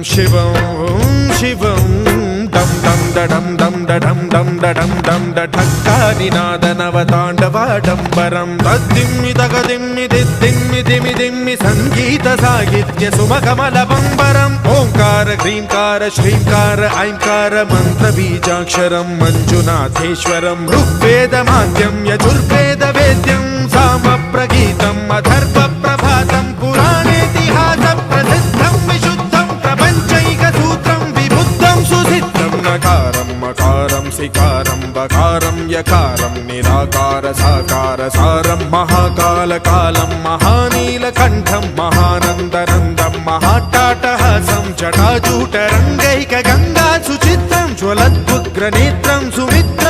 शिवं शिवं डं डं डडं डं डडं डं डडं डं डठक्कानिनादनवताण्डवाडम्बरं तद्दिम्मि तगदिम्मि दिद्दिम्मि दिमि दिम्मि सङ्गीतसाहित्य सुमकमलबम्बरम् ओङ्कार ह्रीङ्कार श्रीङ्कार ऐङ्कार मन्त्रबीजाक्षरं मञ्जुनाथेश्वरं ऋग्वेदमाद्यं यजुर्वेदवेद्यं सामप्रगीतम् अथर्वप्रभातं पुराणेतिहासप्रसिद्धं विशुद्धं प्रपञ्चैकसूत्रं विबुद्धं सुसिद्धं नकारं मकारं सिकारं बकारं यकारं निराकार साकार सारं महाकालकालं महानीलकण्ठं महानन्दनन्दं महाट्टाटहासं जटाजूटरङ्गैकगङ्गा सुचित्रं ज्वलद्वुग्रनेत्रं सुमित्रं